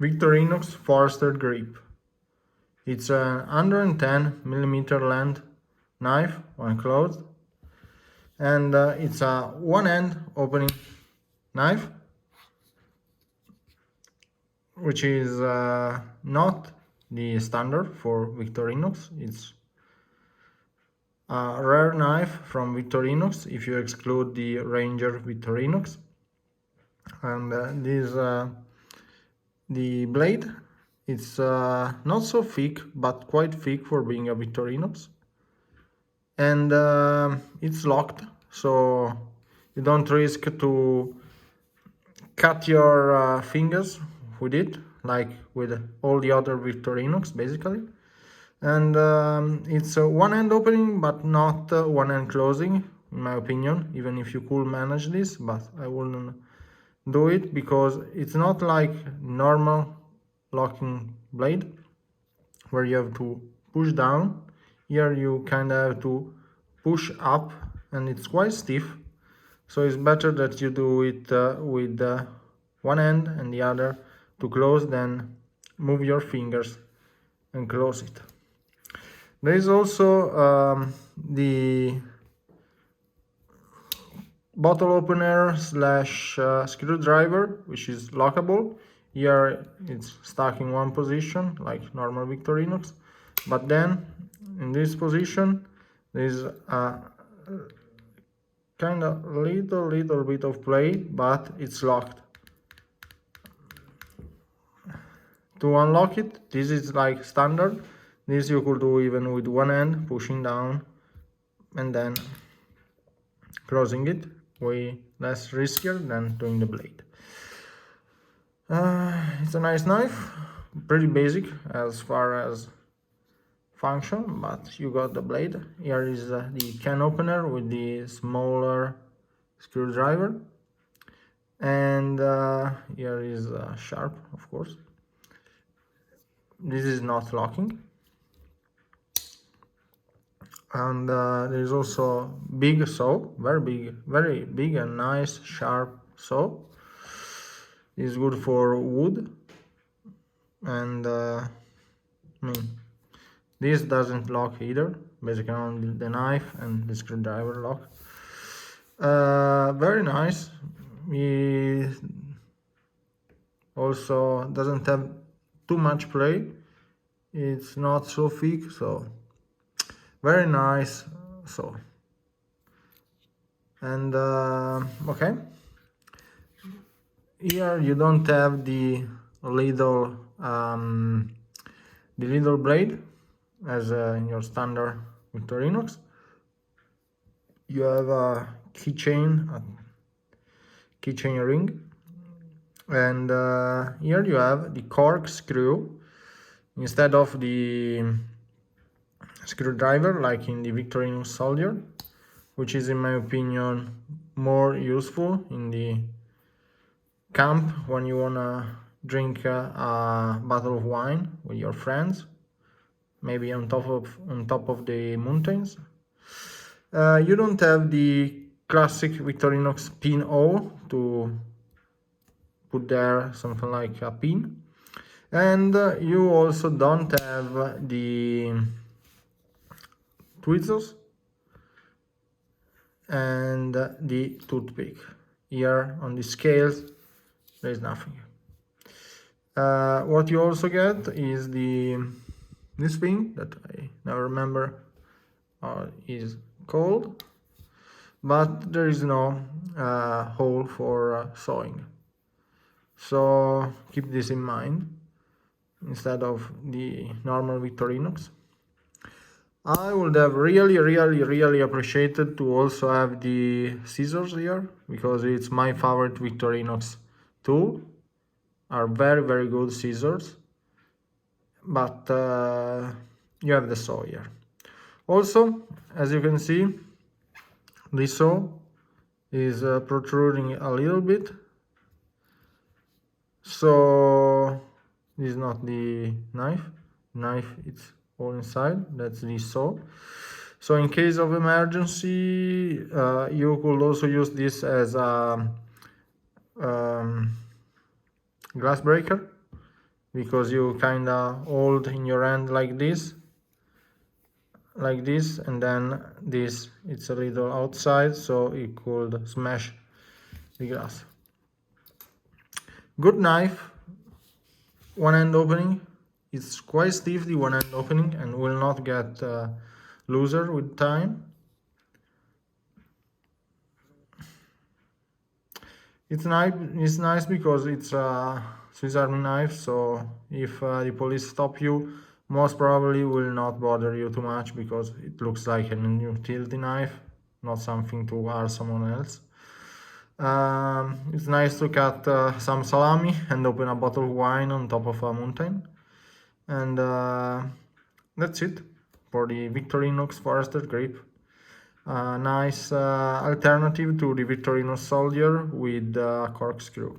Victorinox Forster grip. It's a 110mm length knife when closed, and it's a one-hand opening knife, which is not the standard for Victorinox. It's a rare knife from Victorinox if you exclude the Ranger Victorinox. And the blade, it's not so thick, but quite thick for being a Victorinox. And it's locked, so you don't risk to cut your fingers with it, like with all the other Victorinox, basically. And it's a one-hand opening, but not one-hand closing, in my opinion, even if you could manage this, but I wouldn't do it because it's not like normal locking blade where you have to push down. Here you kind of have to push up, and it's quite stiff, so it's better that you do it with one hand and the other to close, then move your fingers and close it. There is also the bottle opener slash screwdriver, which is lockable. Here it's stuck in one position like normal Victorinox, but then in this position there is a kind of little bit of play, but it's locked. To unlock it, this is like standard. This you could do even with one hand, pushing down and then closing it. Way less riskier than doing the blade. It's a nice knife, pretty basic as far as function, but you got the blade. Here is the can opener with the smaller screwdriver, and here is sharp, of course. This is not locking. And there is also big saw, very big and nice sharp saw. It's good for wood, and I mean, this doesn't lock either. Basically only the knife and the screwdriver lock. Very nice. It also doesn't have too much play. It's not so thick, so very nice. So, and okay, here you don't have the little blade as in your standard Victorinox. You have a keychain ring, and here you have the corkscrew instead of the screwdriver like in the Victorinox Soldier, which is in my opinion more useful in the camp when you wanna drink a bottle of wine with your friends, maybe on top of the mountains. You don't have the classic Victorinox pin O to put there something like a pin, and you also don't have the tweezers and the toothpick. Here on the scales there is nothing. What you also get is this thing that I never remember how it is called, but there is no hole for sewing, so keep this in mind instead of the normal Victorinox. I would have really appreciated to also have the scissors here, because it's my favorite Victorinox tool. Are very good scissors, but you have the saw here. Also, as you can see, the saw is protruding a little bit, so this is not the knife. It's all inside. That's the saw. So in case of emergency, you could also use this as a glass breaker, because you kinda hold in your hand like this, and then this it's a little outside so it could smash the glass. Good knife, one hand opening. It's quite stiff, the one hand opening, and will not get looser with time. It's nice because it's a Swiss Army knife, so if the police stop you, most probably will not bother you too much because it looks like an utility knife, not something to hurt someone else. It's nice to cut some salami and open a bottle of wine on top of a mountain. And that's it for the Victorinox Forested Grip. A nice alternative to the Victorinox Soldier with corkscrew.